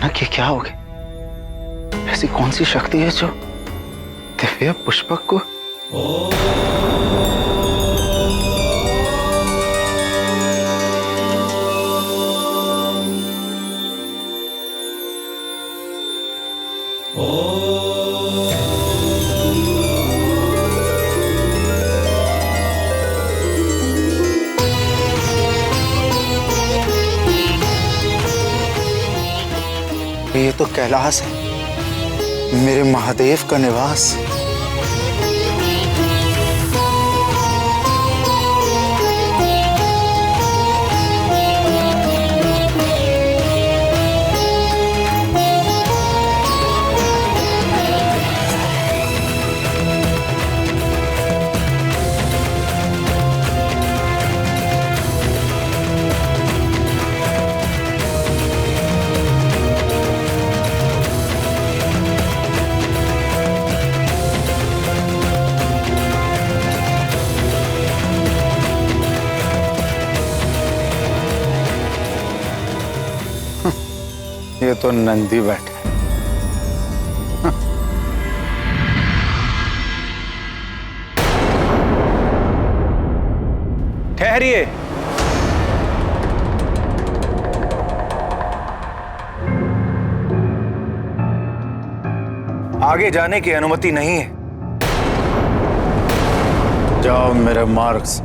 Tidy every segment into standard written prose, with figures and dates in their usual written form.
अचानक ये क्या हो गया? ऐसी कौन सी शक्ति है जो दिव्य पुष्पक को ये तो कैलाश है, मेरे महादेव का निवास। ये तो नंदी बैठे। ठहरिए। आगे जाने की अनुमति नहीं है। जाओ मेरे मार्ग से,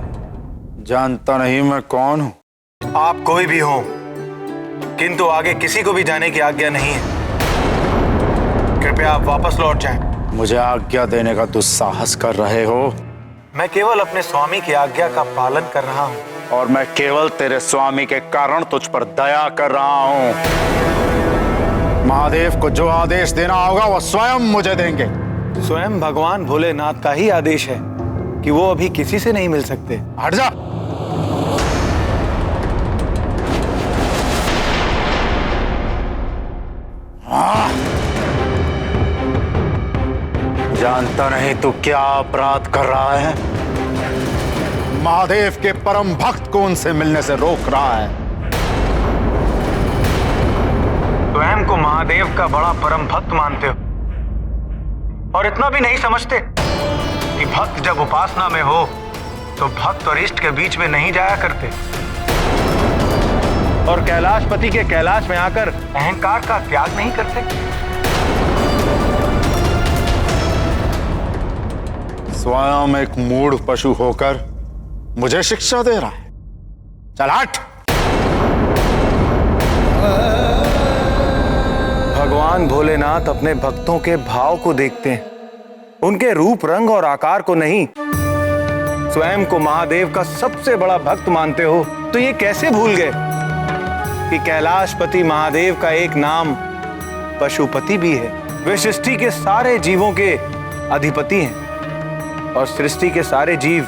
जानता नहीं मैं कौन हूं। आप कोई भी हो, किंतु आगे किसी को भी जाने की आज्ञा नहीं है। कृपया आप वापस लौट जाएं। मुझे आज्ञा देने का दुस्साहस कर रहे हो? मैं केवल अपने स्वामी की आज्ञा का पालन कर रहा हूं। और मैं केवल तेरे स्वामी के कारण तुझ पर दया कर रहा हूं। महादेव को जो आदेश देना होगा वो स्वयं मुझे देंगे। स्वयं भगवान भोलेनाथ का ही आदेश है कि वो अभी किसी से नहीं मिल सकते। हट जा। जानता नहीं तू क्या अपराध कर रहा है? महादेव के परम भक्त को उनसे मिलने से रोक रहा है। स्वयं को महादेव का बड़ा परम भक्त मानते हो और इतना भी नहीं समझते कि भक्त जब उपासना में हो तो भक्त और इष्ट के बीच में नहीं जाया करते और कैलाशपति के कैलाश में आकर अहंकार का त्याग नहीं करते। स्वयं एक मूढ़ पशु होकर मुझे शिक्षा दे रहा है। चल हट। भगवान भोलेनाथ अपने भक्तों के भाव को देखते हैं, उनके रूप रंग और आकार को नहीं। स्वयं को महादेव का सबसे बड़ा भक्त मानते हो तो ये कैसे भूल गए कि कैलाशपति महादेव का एक नाम पशुपति भी है। वे सृष्टि के सारे जीवों के अधिपति हैं और सृष्टि के सारे जीव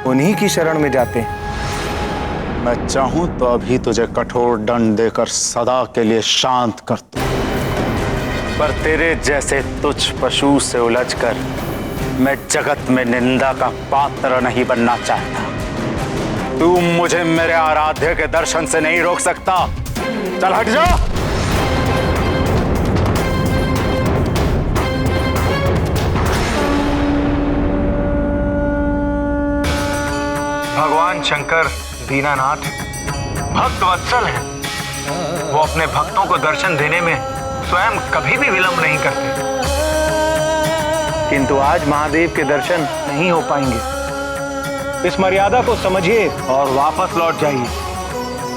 उन्हीं की शरण में जाते हैं। मैं चाहूं तो अभी तुझे कठोर दंड देकर सदा के लिए शांत कर दूं, पर तेरे जैसे तुच्छ पशु से उलझकर मैं जगत में निंदा का पात्र नहीं बनना चाहता। तू मुझे मेरे आराध्य के दर्शन से नहीं रोक सकता। चल हट जा। भगवान शंकर दीनानाथ भक्त वत्सल हैं। वो अपने भक्तों को दर्शन देने में स्वयं कभी भी विलंब नहीं करते, किंतु आज महादेव के दर्शन नहीं हो पाएंगे। इस मर्यादा को समझिए और वापस लौट जाइए।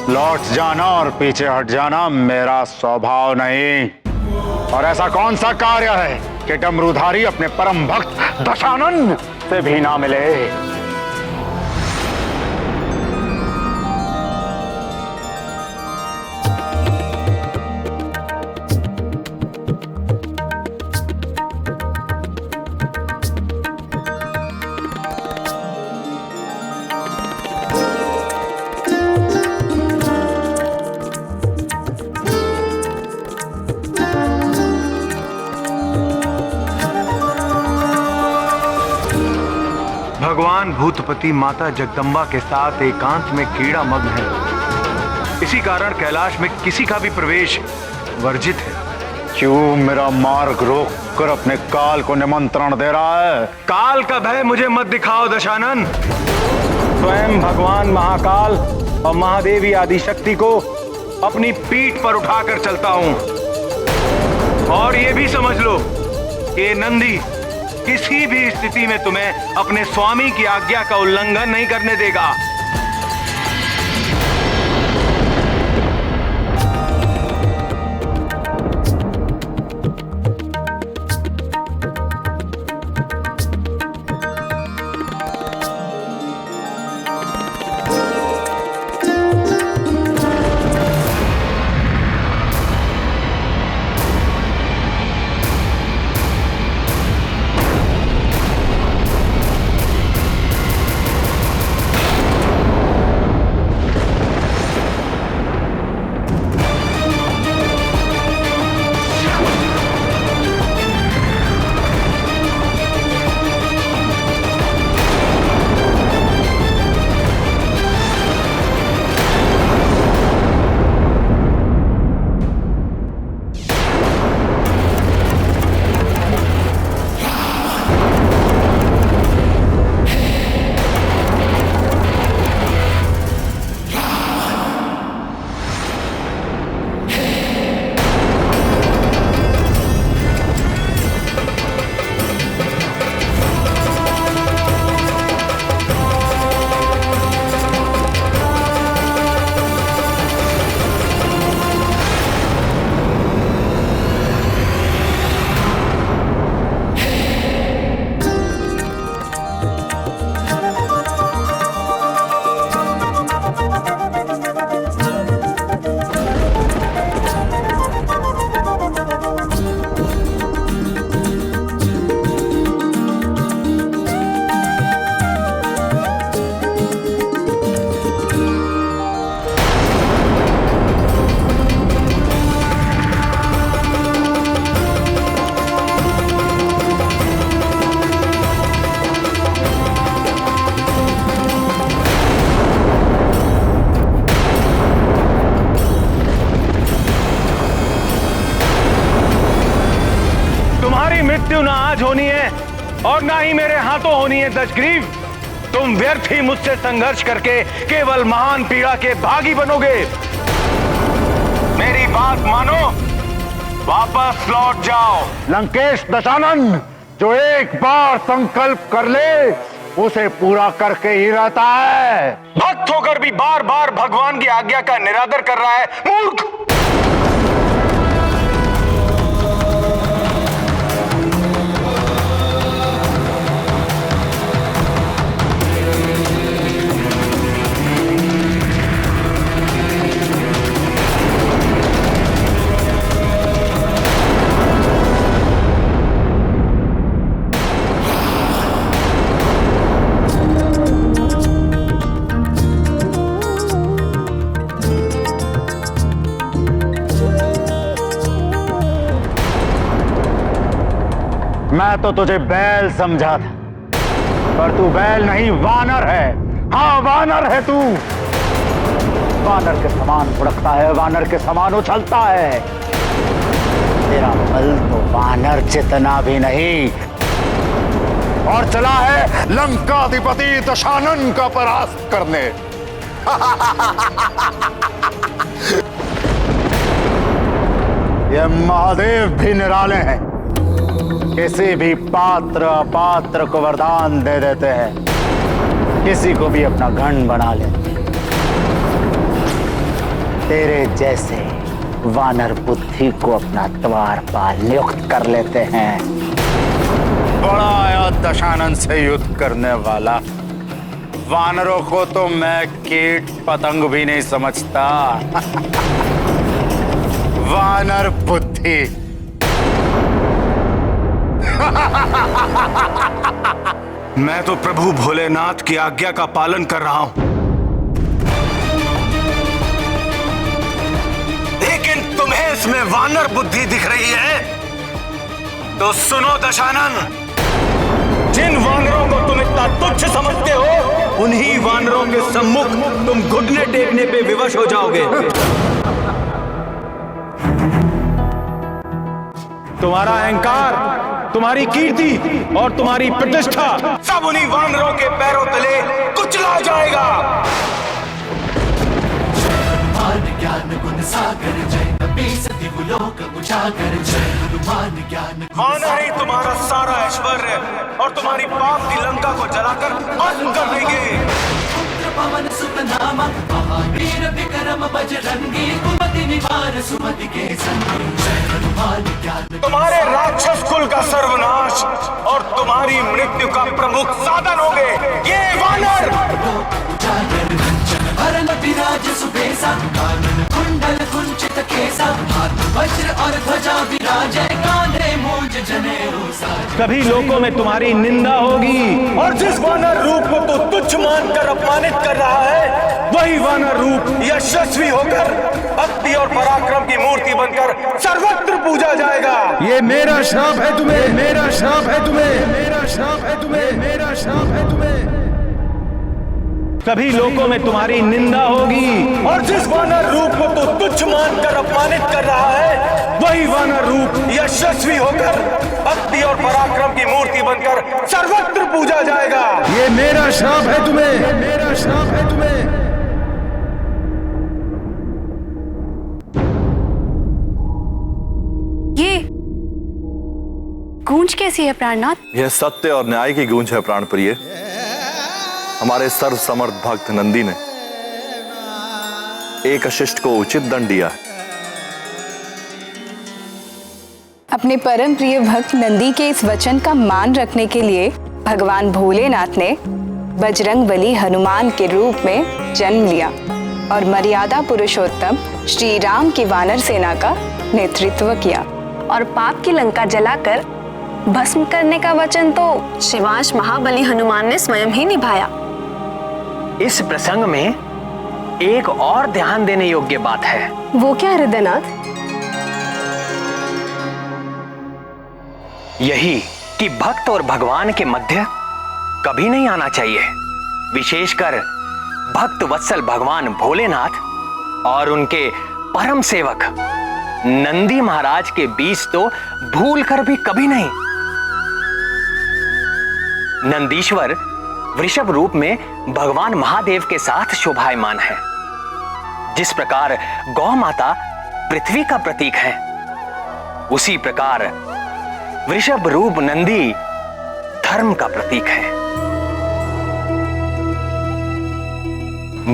लौट जाना और पीछे हट जाना मेरा स्वभाव नहीं। और ऐसा कौन सा कार्य है कि डमरूधारी अपने परम भक्त दशानन से भी ना मिले? भगवान भूतपति माता जगदम्बा के साथ एकांत में क्रीड़ा मग्न है। इसी कारण कैलाश में किसी का भी प्रवेश वर्जित है। क्यों मेरा मार्ग रोक कर अपने काल को निमंत्रण दे रहा है? काल का भय मुझे मत दिखाओ दशानन। स्वयं भगवान महाकाल और महादेवी आदिशक्ति को अपनी पीठ पर उठाकर चलता हूं। और ये भी समझ लो कि ये नंदी किसी भी स्थिति में तुम्हें अपने स्वामी की आज्ञा का उल्लंघन नहीं करने देगा। मृत्यु ना आज होनी है और ना ही मेरे हाथों होनी है दशग्रीव। तुम व्यर्थ ही मुझसे संघर्ष करके केवल महान पीड़ा के भागी बनोगे। मेरी बात मानो, वापस लौट जाओ। लंकेश दशानन जो एक बार संकल्प कर ले उसे पूरा करके ही रहता है। भक्त होकर भी बार बार भगवान की आज्ञा का निरादर कर रहा है, मूर्ख। मैं तो तुझे बैल समझा था, पर तू बैल नहीं वानर है। हाँ, वानर है तू। वानर के समान भुड़कता है, वानर के समान उछलता है। तेरा बल तो वानर जितना भी नहीं, और चला है लंकाधिपति दशानन का परास्त करने। ये महादेव भी निराले हैं, किसी भी पात्र अपात्र को वरदान दे देते हैं, किसी को भी अपना गण बना लेते हैं। तेरे जैसे वानर बुद्धि को अपना द्वारपाल नियुक्त कर लेते हैं। बड़ा आया दशानन से युद्ध करने वाला। वानरों को तो मैं कीट पतंग भी नहीं समझता। वानर बुद्धि। मैं तो प्रभु भोलेनाथ की आज्ञा का पालन कर रहा हूं, लेकिन तुम्हें इसमें वानर बुद्धि दिख रही है। तो सुनो दशानन, जिन वानरों को तुम इतना तुच्छ समझते हो, उन्हीं वानरों के सम्मुख तुम घुटने टेकने पे विवश हो जाओगे। तुम्हारा अहंकार, तुम्हारी कीर्ति और तुम्हारी प्रतिष्ठा सब उन्हीं वानरों के पैरों तले कुचला जाएगा। ज्ञान गुण सागर जय कपी सती लोक उजागर जय हनुमान ज्ञान माना ही तुम्हारा सारा ऐश्वर्य और तुम्हारी पाप की लंका को जलाकर भस्म कर देंगे। पुत्र पवन सुत नामा महावीर विक्रम बजरंगी कुमति निवार सुमति के संगी जय हनुमान ज्ञान। तुम्हारे राक्षस कुल का सर्वनाश और तुम्हारी मृत्यु का प्रमुख साधन होंगे ये वानर। उजागर भरन विराज सुबेसा कानन कुंडल कुंचित केसा हाथ वज्र और ध्वजा विराजै कांधे मूंज जनेऊ साज। सभी लोगों में तुम्हारी निंदा होगी और जिस वानर रूप को तो तुच्छ मानकर अपमानित कर रहा है वही वानर रूप यशस्वी होकर भक्ति और पराक्रम की मूर्ति बनकर सर्वत्र पूजा जाएगा। ये मेरा श्राप है तुम्हें, मेरा श्राप है तुम्हें, मेरा श्राप है तुम्हें, मेरा श्राप है तुम्हें। सभी लोगों में तुम्हारी निंदा होगी और जिस वानर रूप को तो तुच्छ मानकर अपमानित कर रहा है वही वानर रूप यशस्वी होकर भक्ति और पराक्रम की मूर्ति बनकर सर्वत्र पूजा जाएगा। ये मेरा श्राप है तुम्हें, मेरा श्राप है तुम्हें। ये गूंज कैसी है प्राणनाथ? यह सत्य और न्याय की गूंज है प्राण प्रिय। हमारे सर्व समर्थ भक्त नंदी ने एक अशिष्ट को उचित दंड दिया है। अपने परम प्रिय भक्त नंदी के इस वचन का मान रखने के लिए भगवान भोलेनाथ ने बजरंग बली हनुमान के रूप में जन्म लिया और मर्यादा पुरुषोत्तम श्री राम की वानर सेना का नेतृत्व किया और पाप की लंका जलाकर भस्म करने का वचन तो शिवांश महाबली हनुमान ने स्वयं ही निभाया। इस प्रसंग में एक और ध्यान देने योग्य बात है। वो क्या हृदयनाथ? यही कि भक्त और भगवान के मध्य कभी नहीं आना चाहिए। विशेषकर भक्त वत्सल भगवान भोलेनाथ और उनके परम सेवक नंदी महाराज के बीच तो भूल कर भी कभी नहीं। नंदीश्वर वृषभ रूप में भगवान महादेव के साथ शोभायमान है। जिस प्रकार गौ माता पृथ्वी का प्रतीक है उसी प्रकार वृषभ रूप नंदी धर्म का प्रतीक है।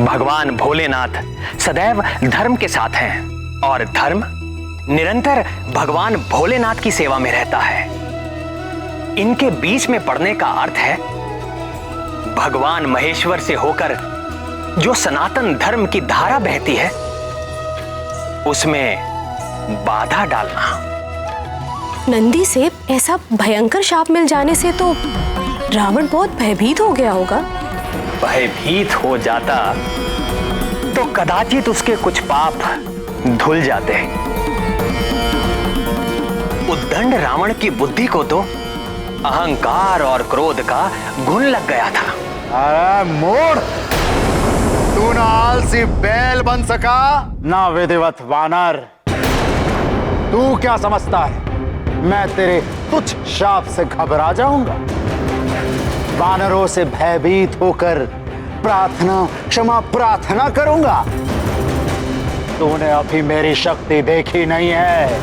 भगवान भोलेनाथ सदैव धर्म के साथ हैं और धर्म निरंतर भगवान भोलेनाथ की सेवा में रहता है। इनके बीच में पड़ने का अर्थ है भगवान महेश्वर से होकर जो सनातन धर्म की धारा बहती है उसमें बाधा डालना। नंदी से ऐसा भयंकर शाप मिल जाने से तो रावण बहुत भयभीत हो गया होगा। भयभीत हो जाता तो कदाचित उसके कुछ पाप धुल जाते। उद्दंड रावण की बुद्धि को तो अहंकार और क्रोध का गुण लग गया था। अरे मोड़, तू ना आलसी बैल बन सका ना विधिवत वानर। तू क्या समझता है मैं तेरे तुच्छ शाप से घबरा जाऊंगा? वानरों से भयभीत होकर प्रार्थना क्षमा प्रार्थना करूंगा। तूने अभी मेरी शक्ति देखी नहीं है,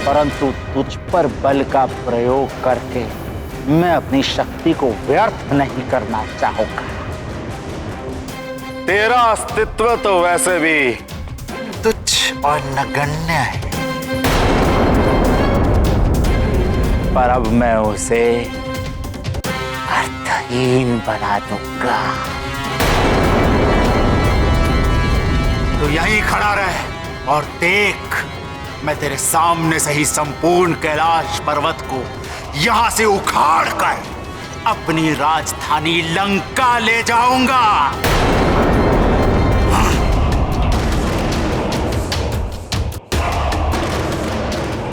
परंतु तुझ पर बल का प्रयोग करके मैं अपनी शक्ति को व्यर्थ नहीं करना चाहूंगा। तेरा अस्तित्व तो वैसे भी तुच्छ और नगण्य है, पर अब मैं उसे अर्थहीन बना दूंगा। तो यहीं खड़ा रह और देख, मैं तेरे सामने से ही संपूर्ण कैलाश पर्वत को यहां से उखाड़ कर अपनी राजधानी लंका ले जाऊंगा।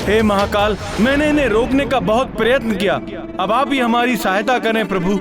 हे महाकाल, मैंने इन्हें रोकने का बहुत प्रयत्न किया, अब आप ही हमारी सहायता करें प्रभु।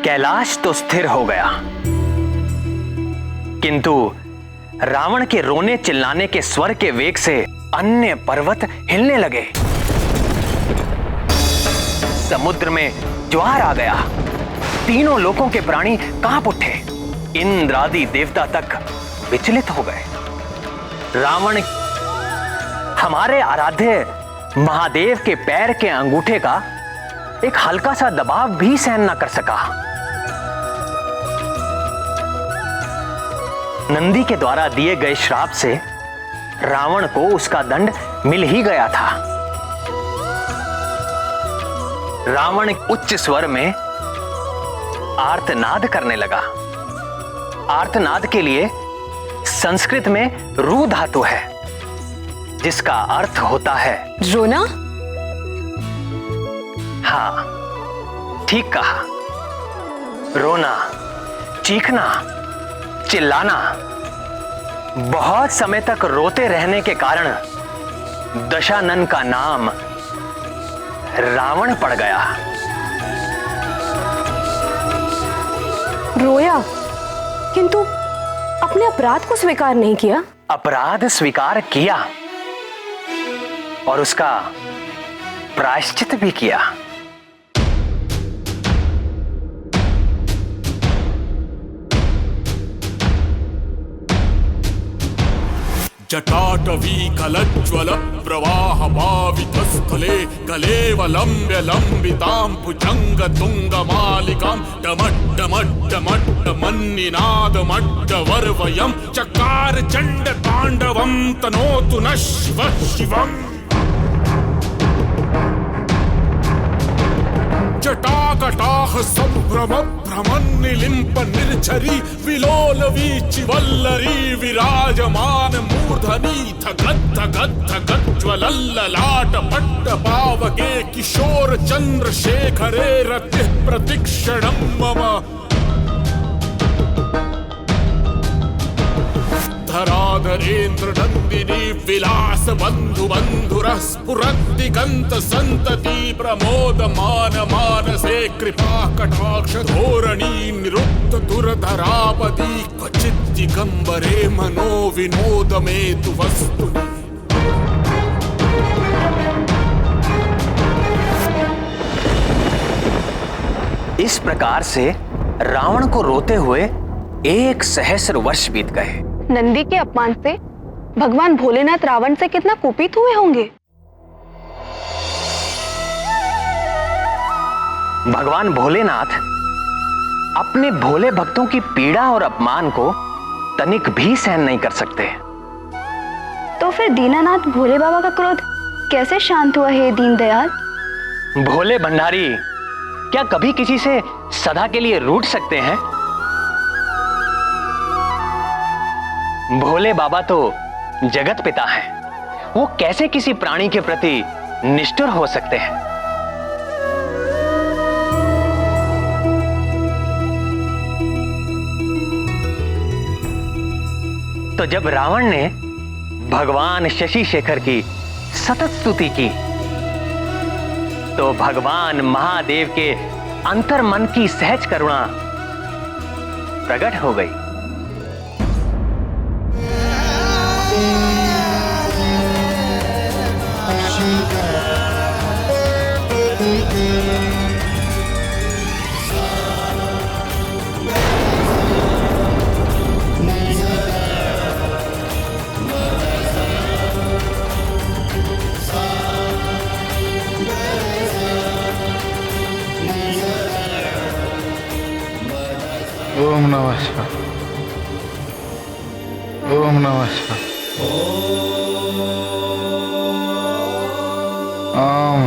कैलाश तो स्थिर हो गया, किंतु रावण के रोने चिल्लाने के स्वर के वेग से अन्य पर्वत हिलने लगे। समुद्र में ज्वार आ गया, तीनों लोकों के प्राणी कांप उठे, इंद्रादि देवता तक विचलित हो गए। रावण हमारे आराध्य महादेव के पैर के अंगूठे का एक हल्का सा दबाव भी सहन न कर सका। नंदी के द्वारा दिए गए श्राप से रावण को उसका दंड मिल ही गया था। रावण उच्च स्वर में आर्तनाद करने लगा। आर्तनाद के लिए संस्कृत में रू धातु है, जिसका अर्थ होता है रोना। हाँ, ठीक कहा। रोना, चीखना, चिल्लाना। बहुत समय तक रोते रहने के कारण दशानन का नाम रावण पड़ गया। रोया, किंतु अपने अपराध को स्वीकार नहीं किया। अपराध स्वीकार किया और उसका प्रायश्चित भी किया। जटाटवीकलज्ज्वल प्रवाह पावितस्थले कलेवलम्ब्य लम्बितां भुजङ्गतुङ्गमालिकां डमड्डमड्डमड्डमन्निनादमड्डवर्वयं चकार चण्डताण्डवं तनोतु नः शिवः शिवम्। जटाकटाह संभ्रम भ्रमन्निलिम्प निर्झरी विलोल वीचिवल्लरी विराजमान मूर्धनि धगत् धगत् धगत् ज्वलल्ललाट पट्ट पावके किशोर चन्द्रशेखरे रतिः प्रतिक्षणं मम। धराधरेन्द्र नंदिनी विलास बंधु बंधुरः स्फुरद्दिगंत संतति प्रमोद मान मानसे कृपा कटाक्ष धोरणी निरुक्त दुर्धरापदी क्वचित् दिगंबरे मनो विनोद में तु वस्तुनि। इस प्रकार से रावण को रोते हुए 1 सहस्र वर्ष बीत गए। नंदी के अपमान से भगवान भोलेनाथ रावण से कितना कुपित हुए होंगे। भगवान भोलेनाथ अपने भोले भक्तों की पीड़ा और अपमान को तनिक भी सहन नहीं कर सकते। तो फिर दीनानाथ भोले बाबा का क्रोध कैसे शांत हुआ है दीनदयाल? भोले भंडारी क्या कभी किसी से सदा के लिए रूठ सकते हैं? भोले बाबा तो जगत पिता हैं, वो कैसे किसी प्राणी के प्रति निष्ठुर हो सकते हैं? तो जब रावण ने भगवान शशि शेखर की सतत स्तुति की, तो भगवान महादेव के अंतर्मन की सहज करुणा प्रकट हो गई। ओम नमः शिवाय। ओम नमः शिवाय। ओम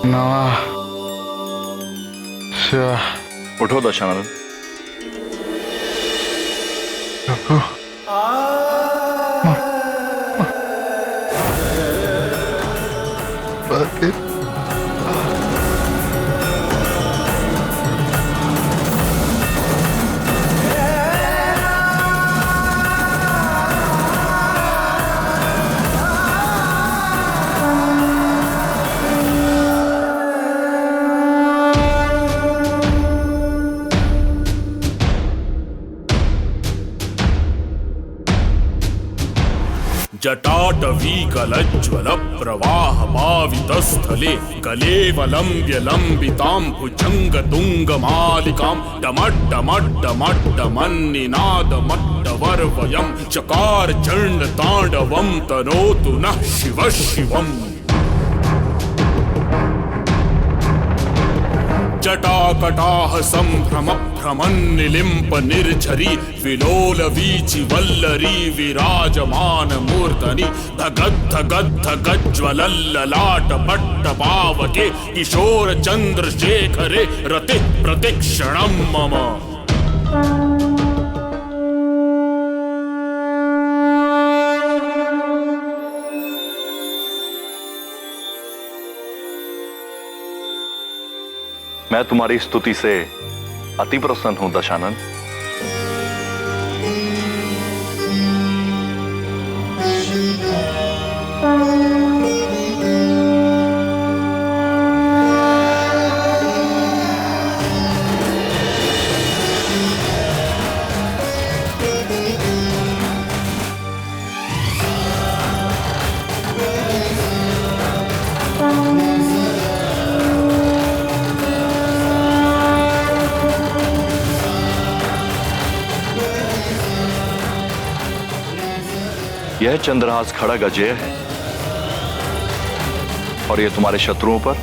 नमः शिवाय। उठो दशानन। गलज्ज्वल प्रवाह पावितस्थले गलेवलम्ब्य लम्बितां भुजङ्गतुङ्गमालिकां डमड्डमड्डमड्डमन्निनादमड्डवर्वयं चकार चण्डताण्डवं तनोतु नः शिवः शिवम्। जटाकटाह संभ्रम भ्रमन्निलिम्प निर्झरी विलोल वीचि वल्लरी विराजमान मूर्धनि धगद्धगद्धगज्ज्वलल्ललाट पट्ट पावके किशोर चन्द्रशेखरे रति प्रतिक्षणं मम। मैं तुम्हारी स्तुति से अति प्रसन्न हूं दशानन। यह चंद्रहास खड़ग अजय है और यह तुम्हारे शत्रुओं पर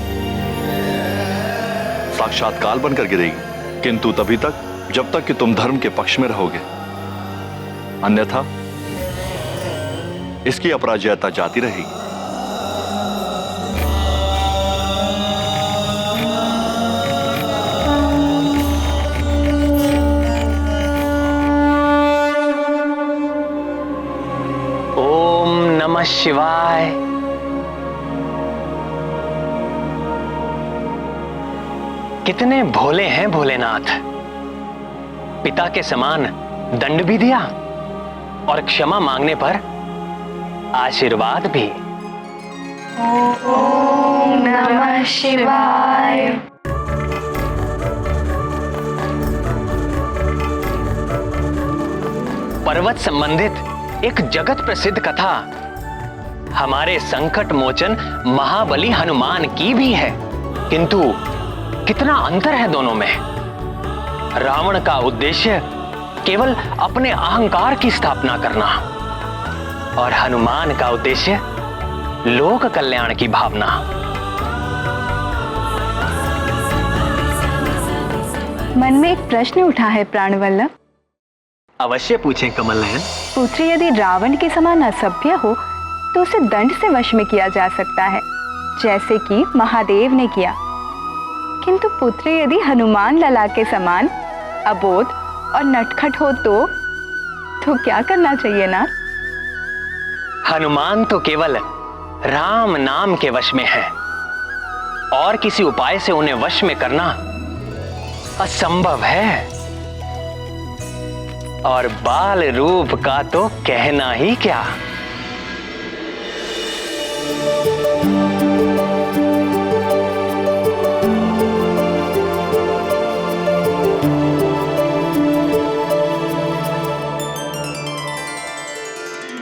साक्षात काल बनकर गिरेगी, किंतु तभी तक जब तक कि तुम धर्म के पक्ष में रहोगे, अन्यथा इसकी अपराजयता जाती रहेगी। नमः शिवाय। कितने भोले हैं भोलेनाथ। पिता के समान दंड भी दिया और क्षमा मांगने पर आशीर्वाद भी। ओम नमः शिवाय। पर्वत संबंधित एक जगत प्रसिद्ध कथा हमारे संकट मोचन महाबली हनुमान की भी है, किंतु कितना अंतर है दोनों में। रावण का उद्देश्य केवल अपने अहंकार की स्थापना करना और हनुमान का उद्देश्य लोक कल्याण की भावना। मन में एक प्रश्न उठा है प्राणवल्लभ। अवश्य पूछें कमल नयन। पुत्री यदि रावण के समान असभ्य हो तो उसे दंड से वश में किया जा सकता है, जैसे कि महादेव ने किया, किंतु पुत्री यदि हनुमान लला के समान अबोध और नटखट हो तो क्या करना चाहिए ना? हनुमान तो केवल राम नाम के वश में है और किसी उपाय से उन्हें वश में करना असंभव है, और बाल रूप का तो कहना ही क्या।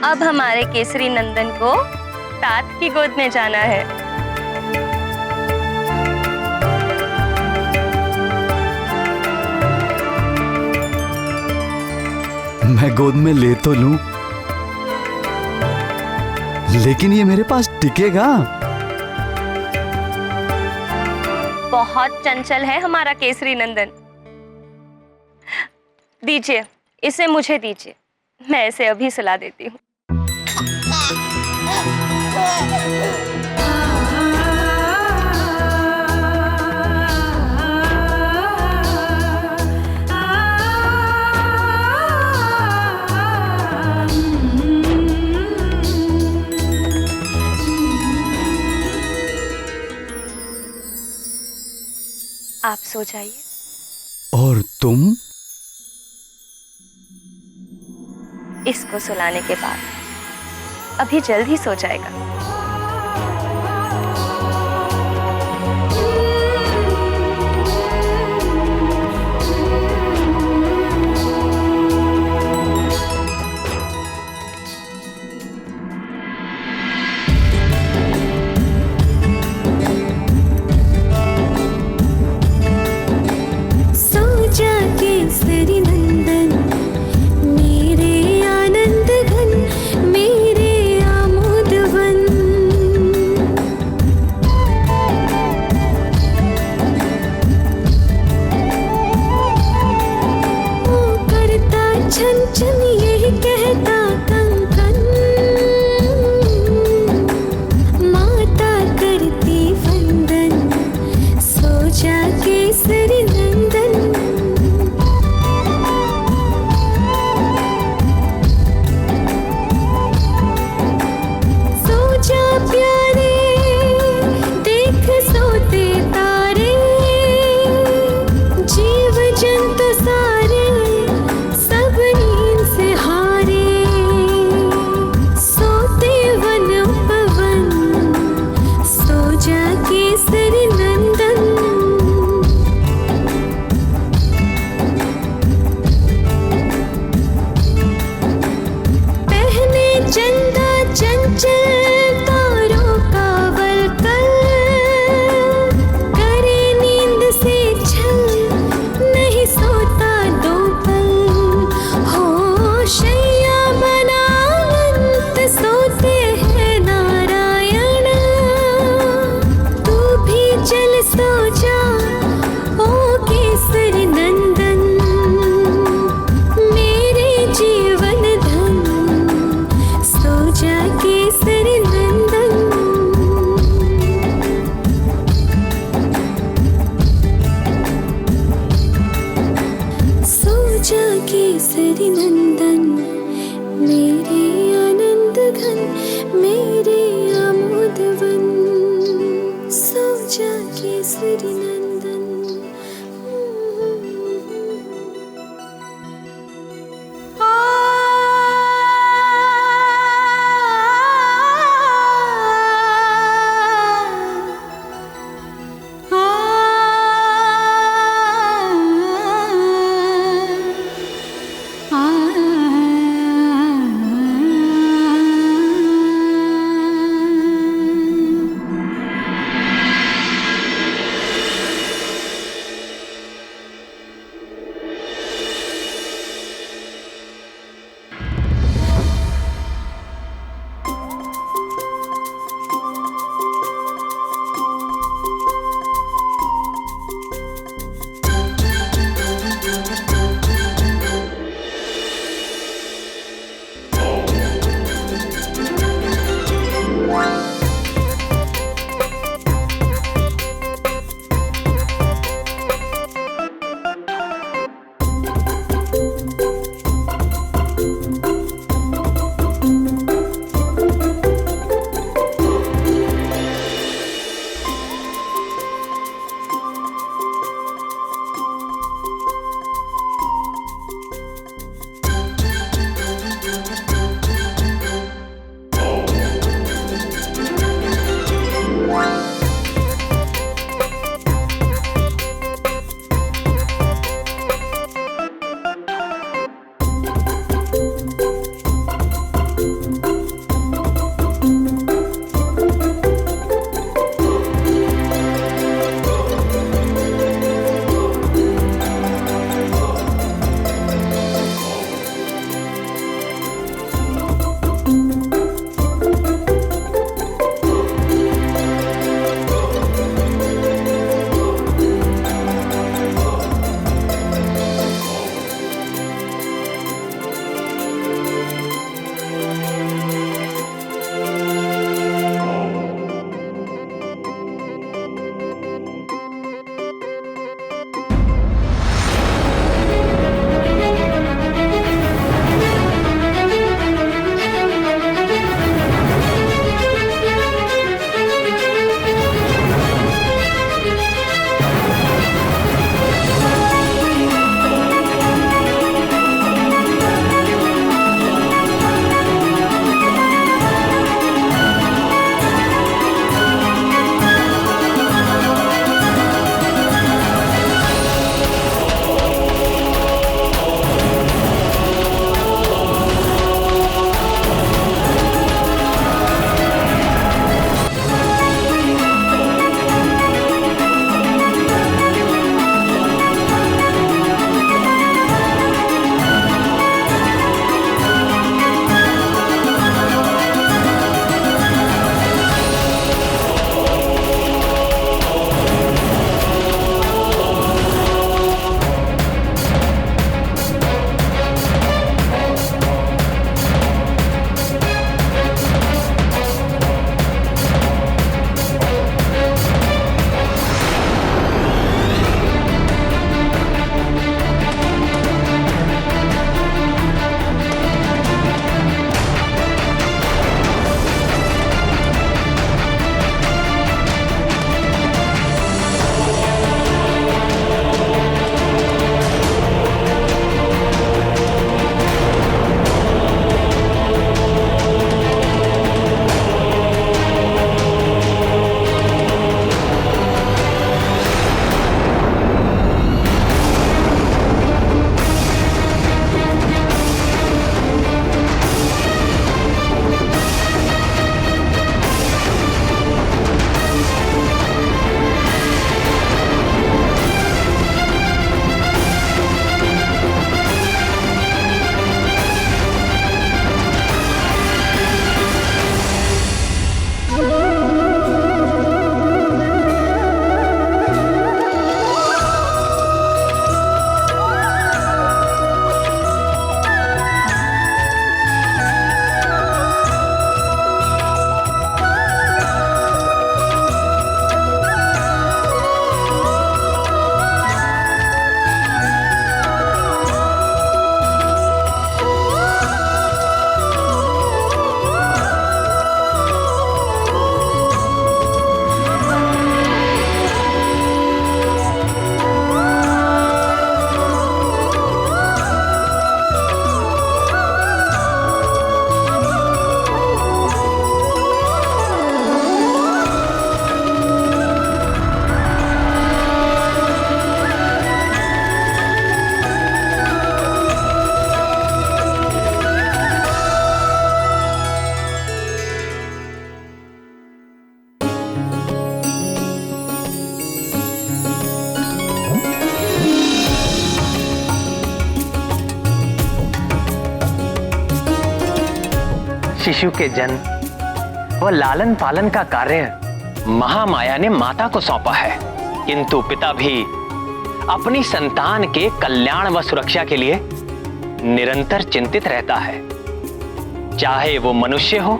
अब हमारे केसरी नंदन को तात की गोद में जाना है। मैं गोद में ले तो लूं, लेकिन ये मेरे पास टिकेगा? बहुत चंचल है हमारा केसरी नंदन। दीजिए, इसे मुझे दीजिए, मैं इसे अभी सुला देती हूँ। आप सो जाइए। और तुम? इसको सुलाने के बाद अभी जल्द ही सो जाएगा। केसरी नंदन, मेरे आनंद घन, मेरे आमोद वन, सो जा केसरी नंदन। आ शिशु के जन्म व लालन पालन का कार्य महामाया ने माता को सौंपा है, किंतु पिता भी अपनी संतान के कल्याण व सुरक्षा के लिए निरंतर चिंतित रहता है, चाहे वो मनुष्य हो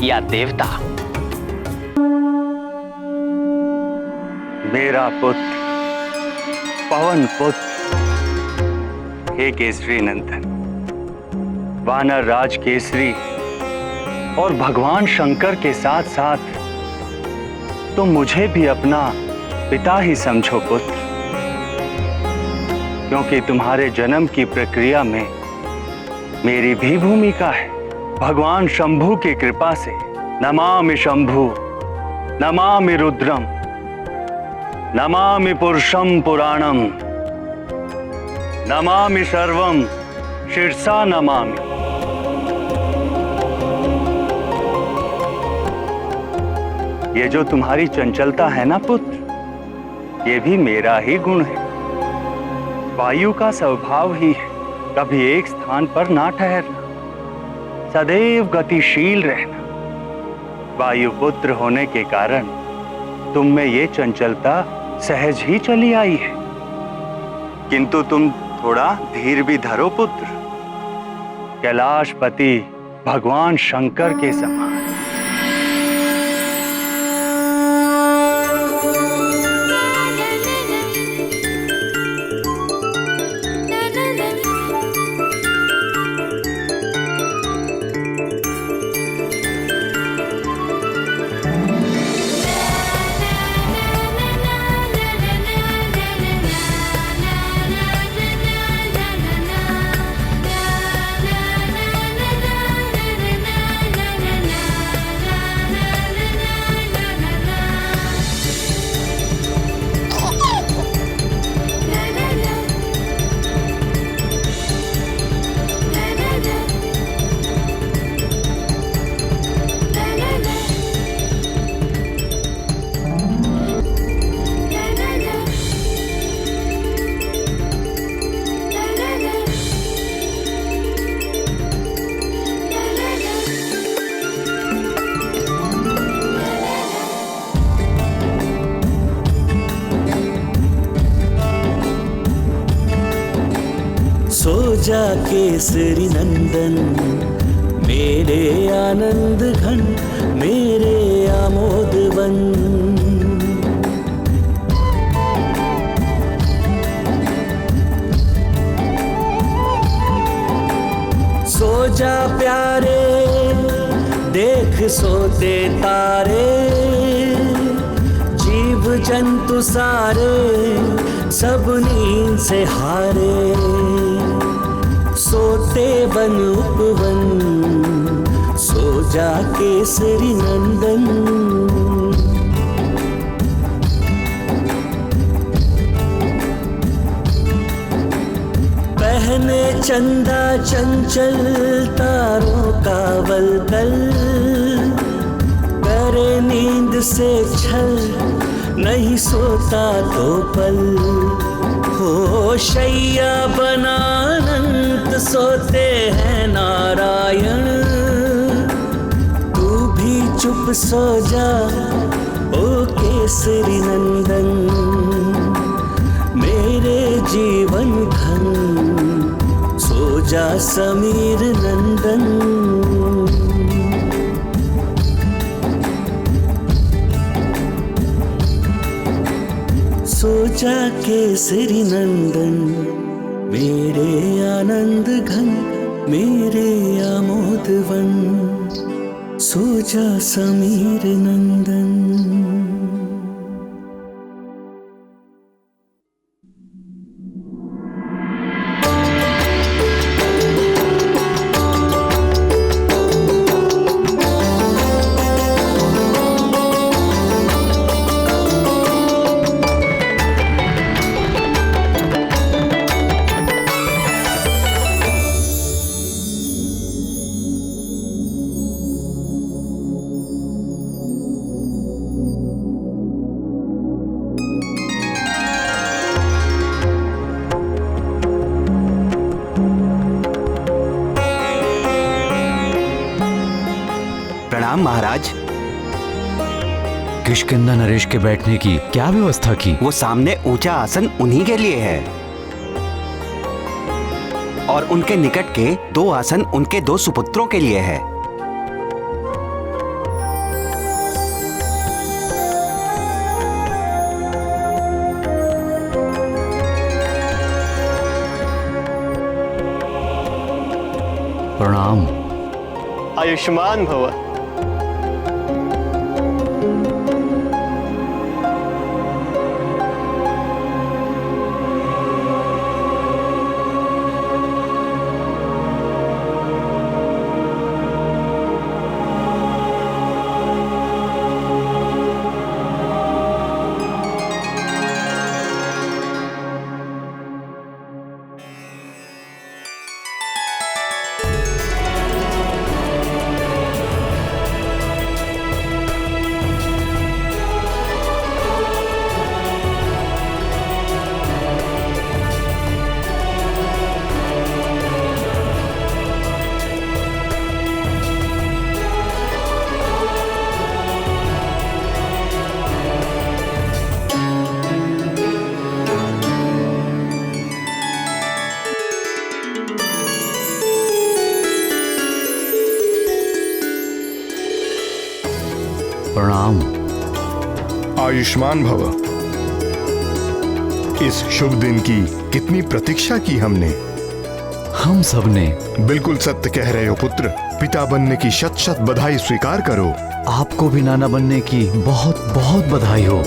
या देवता। मेरा पुत्र, पवन पुत्र, हे केसरी नंदन, वानर राज केसरी और भगवान शंकर के साथ साथ तुम मुझे भी अपना पिता ही समझो पुत्र, क्योंकि तुम्हारे जन्म की प्रक्रिया में मेरी भी भूमिका है। भगवान शंभु की कृपा से नमामि शंभु, नमामि रुद्रम, नमामि पुरुषम पुराणम, नमामि सर्वम शिरसा नमामि। ये जो तुम्हारी चंचलता है ना पुत्र, ये भी मेरा ही गुण है। वायु का स्वभाव ही है कभी एक स्थान पर ना ठहरना, सदैव गतिशील रहना। वायु पुत्र होने के कारण तुम में ये चंचलता सहज ही चली आई है, किंतु तुम थोड़ा धीर भी धरो पुत्र, कैलाशपति भगवान शंकर के समान। सो जा केसरी नंदन, मेरे आनंद घन, मेरे आमोद वन। सो जा प्यारे, देख सोते तारे, जीव जंतु सारे सब नींद से हारे। सोते बन उपवन, सो जा केसरी नंदन। पहने चंदा चंचल तारों का वलकल, करे नींद से छल, नहीं सोता तो पल। हो शैया बना अनंत, सोते हैं नारायण। तू भी चुप सो जा ओ केसरी नंदन, मेरे जीवन धन, सो जा समीर नंदन। सो जा केसरी नंदन, मेरे आनंद घन, मेरे आमोद वन। सो जा समीर नंदन। प्रणाम महाराज। किष्किंधा नरेश के बैठने की क्या व्यवस्था की? वो सामने ऊंचा आसन उन्हीं के लिए है और उनके निकट के 2 आसन उनके 2 सुपुत्रों के लिए है। प्रणाम। आयुष्मान भव। प्रणाम। आयुष्मान भव। इस शुभ दिन की कितनी प्रतीक्षा की हमने। हम सब ने। बिल्कुल सत्य कह रहे हो पुत्र। पिता बनने की शत शत बधाई स्वीकार करो। आपको भी नाना बनने की बहुत बहुत बधाई हो।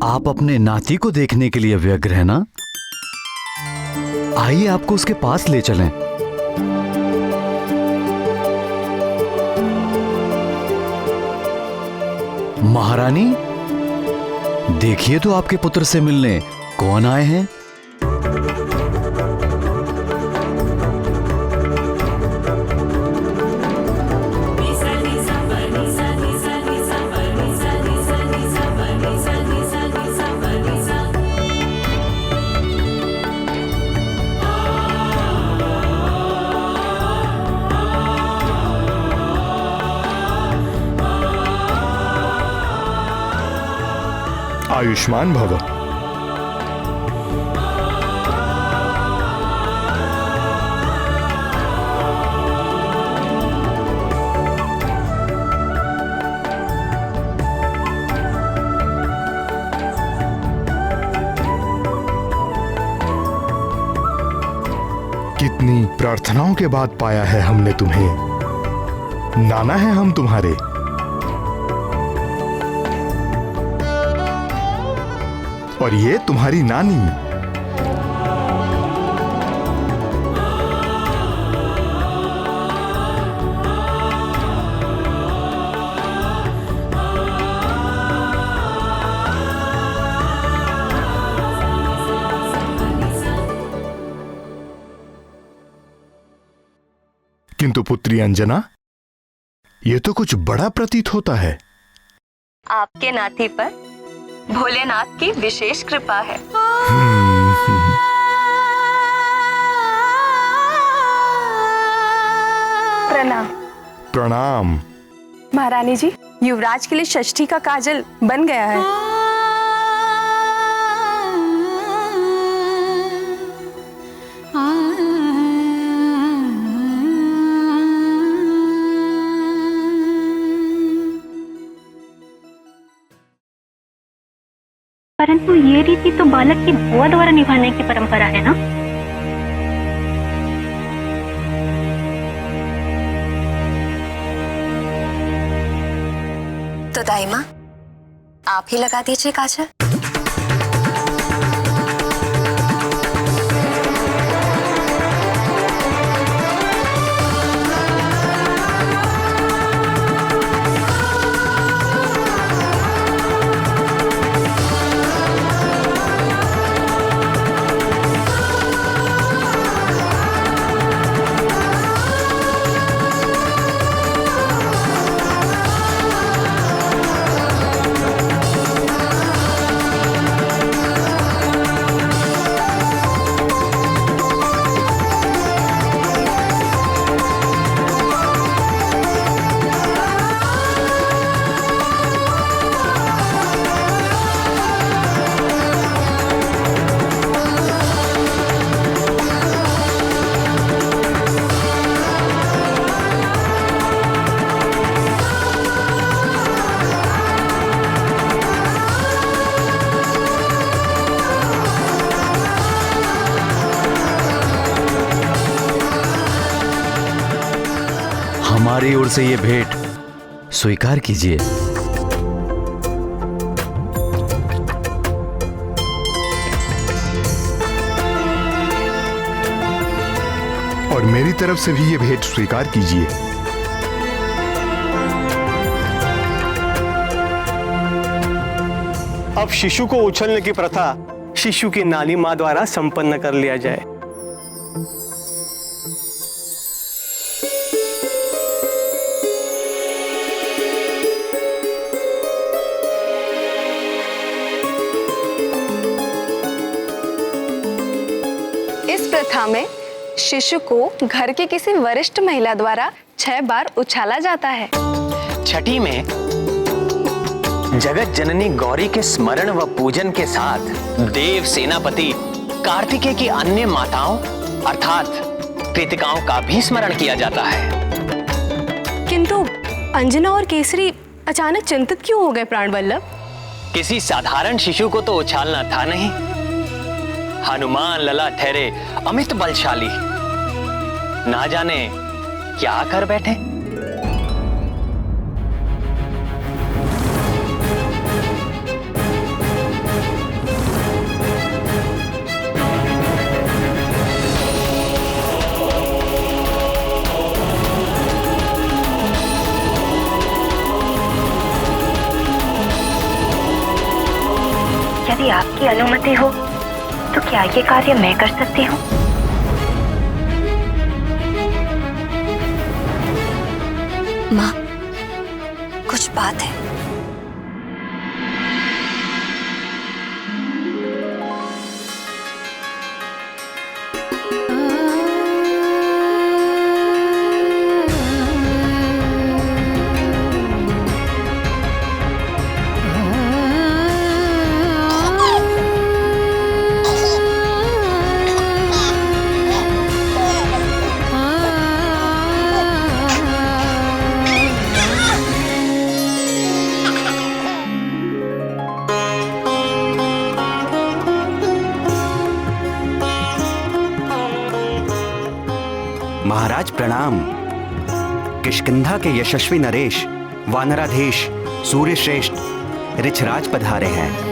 आप अपने नाती को देखने के लिए व्यग्र हैं ना? आइए आपको उसके पास ले चलें। महारानी, देखिए तो आपके पुत्र से मिलने कौन आए हैं? आयुष्मान भव। कितनी प्रार्थनाओं के बाद पाया है हमने तुम्हें। नाना है हम तुम्हारे। और ये तुम्हारी नानी। किंतु पुत्री अंजना, ये तो कुछ बड़ा प्रतीत होता है। आपके नाती पर भोलेनाथ की विशेष कृपा है। प्रणाम। प्रणाम। महारानी जी, युवराज के लिए षष्ठी का काजल बन गया है। परंतु ये रीति तो बालक की बुआ द्वारा निभाने की परंपरा है ना? तो दाई माँ, आप ही लगा दीजिए काजल। हमारी ओर से ये भेंट स्वीकार कीजिए। और मेरी तरफ से भी ये भेंट स्वीकार कीजिए। अब शिशु को उछलने की प्रथा शिशु की नानी मां द्वारा संपन्न कर लिया जाए। इस प्रथा में शिशु को घर की किसी वरिष्ठ महिला द्वारा 6 बार उछाला जाता है। छठी में जगत जननी गौरी के स्मरण व पूजन के साथ देव सेनापति कार्तिकेय की अन्य माताओं अर्थात कृतिकाओं का भी स्मरण किया जाता है। किंतु अंजना और केसरी अचानक चिंतित क्यों हो गए प्राणवल्लभ? किसी साधारण शिशु को तो उछालना था नहीं, हनुमान लला ठहरे अमित बलशाली, ना जाने क्या कर बैठे। यदि आपकी अनुमति हो तो क्या ये कार्य मैं कर सकती हूँ? माँ, कुछ बात है। महाराज प्रणाम। किष्किंधा के यशस्वी नरेश वानराधीश सूर्यश्रेष्ठ ऋछराज पधारे हैं।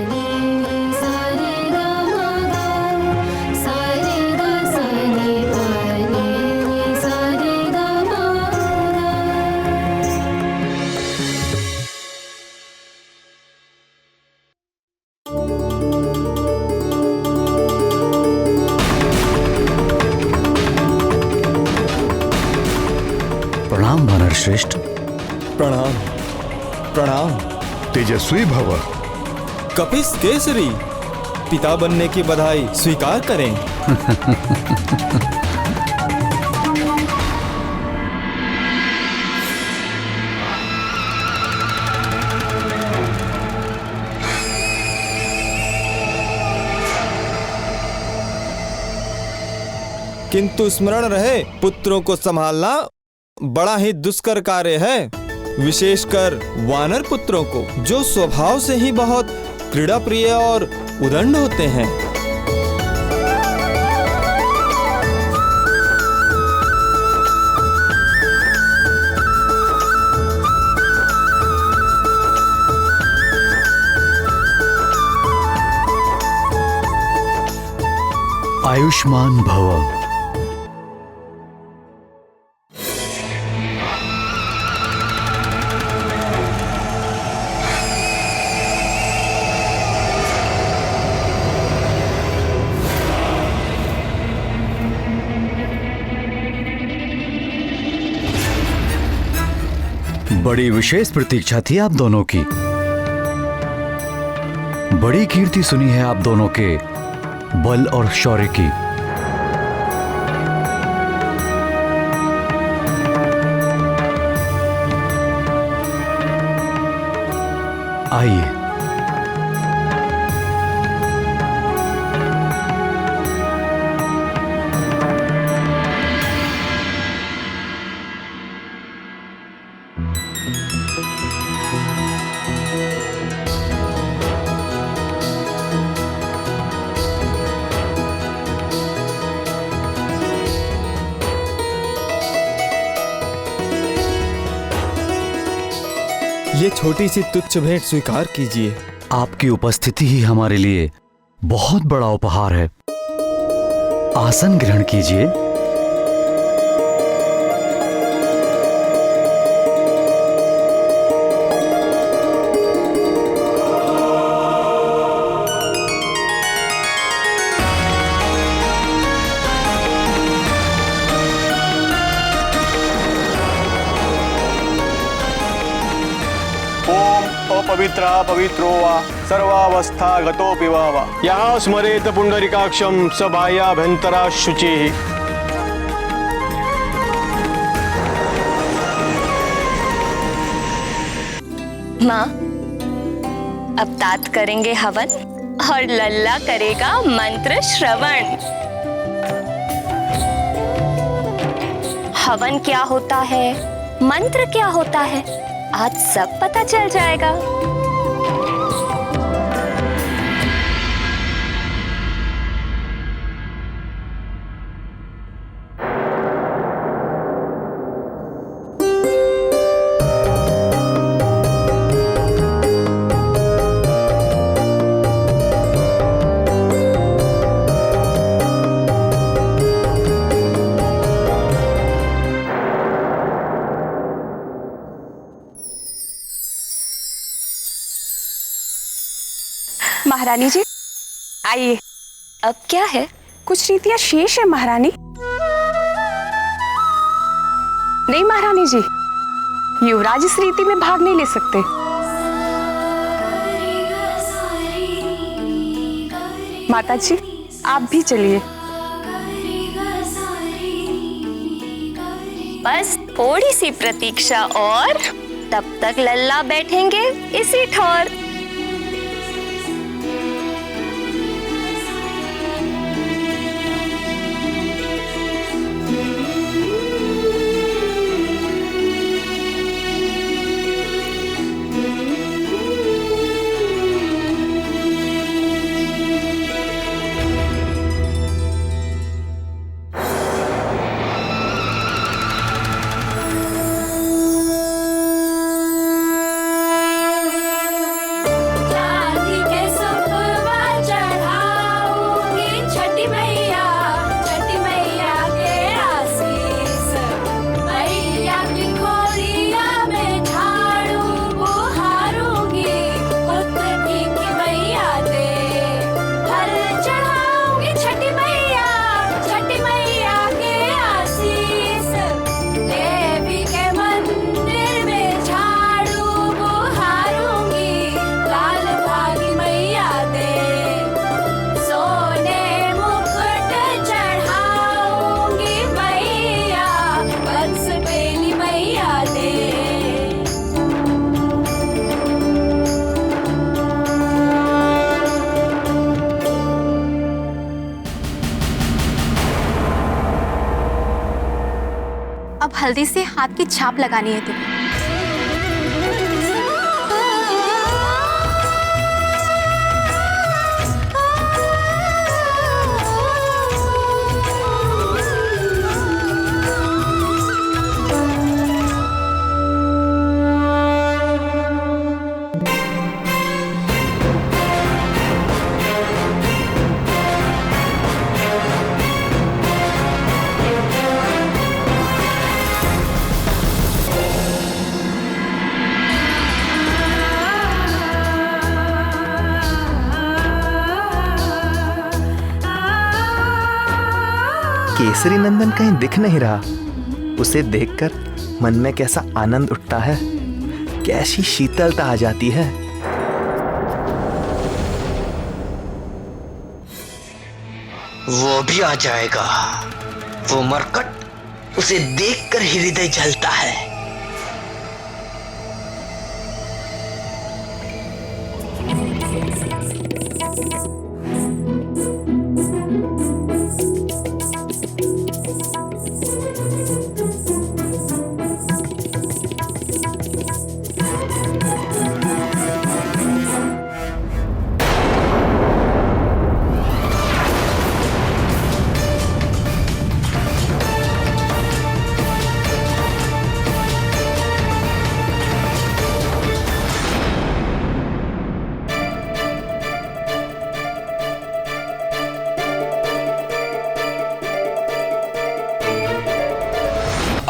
प्रणाम वानर श्रेष्ठ। प्रणाम प्रणाम। तेजस्वी भव। कपिस केसरी, पिता बनने की बधाई स्वीकार करें। किंतु स्मरण रहे, पुत्रों को संभालना बड़ा ही दुष्कर कार्य है, विशेषकर वानर पुत्रों को, जो स्वभाव से ही बहुत क्रीड़ा प्रिय और उदंड होते हैं। आयुष्मान भव। बड़ी विशेष प्रतीक्षा थी आप दोनों की। बड़ी कीर्ति सुनी है आप दोनों के बल और शौर्य की। आइए। ये छोटी सी तुच्छ भेंट स्वीकार कीजिए। आपकी उपस्थिति ही हमारे लिए बहुत बड़ा उपहार है। आसन ग्रहण कीजिए। पवित्रा पवित्रो वा सर्वावस्था गतोऽपि वा यहाँ स्मरेत पुंडरीकाक्षं स बाह्याभ्यन्तरा शुचिः। माँ, अब तात करेंगे हवन और लल्ला करेगा मंत्र श्रवण। हवन क्या होता है, मंत्र क्या होता है, आज सब पता चल जाएगा। महारानी जी आइए। अब क्या है? कुछ रीतियां शेष है महारानी। नहीं महारानी जी, युवराज इस रीति में भाग नहीं ले सकते। माता जी आप भी चलिए। बस थोड़ी सी प्रतीक्षा और तब तक लल्ला बैठेंगे इसी ठौर। अब हल्दी से हाथ की छाप लगानी है तुम्हें। केसरी नंदन कहीं दिख नहीं रहा। उसे देखकर मन में कैसा आनंद उठता है, कैसी शीतलता आ जाती है। वो भी आ जाएगा। वो मरकट, उसे देखकर हृदय जलता है।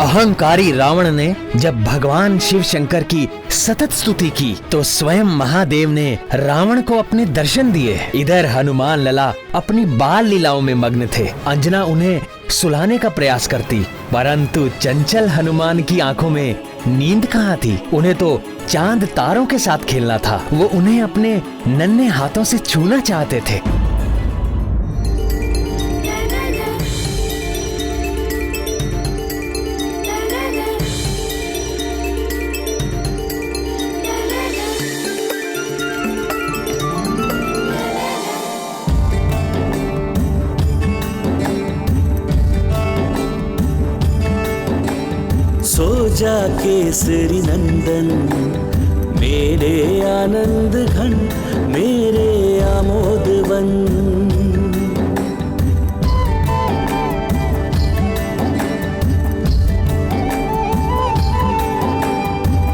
अहंकारी रावण ने जब भगवान शिव शंकर की सतत स्तुति की तो स्वयं महादेव ने रावण को अपने दर्शन दिए। इधर हनुमान लला अपनी बाल लीलाओं में मग्न थे। अंजना उन्हें सुलाने का प्रयास करती, परंतु चंचल हनुमान की आंखों में नींद कहाँ थी। उन्हें तो चांद तारों के साथ खेलना था। वो उन्हें अपने नन्हे हाथों से छूना चाहते थे। सो जा केसरी नंदन मेरे आनंद घन मेरे आमोद वन।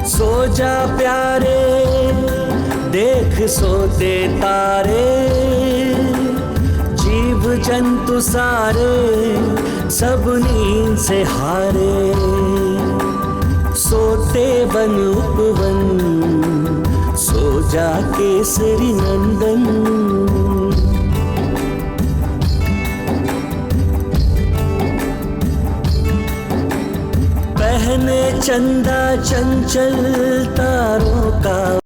सो जा प्यारे देख सोते तारे, जीव जंतु सारे सब नींद से हारे। सोते बन उपवन सो जा केसरी नंदन। पहने चंदा चंचल तारों का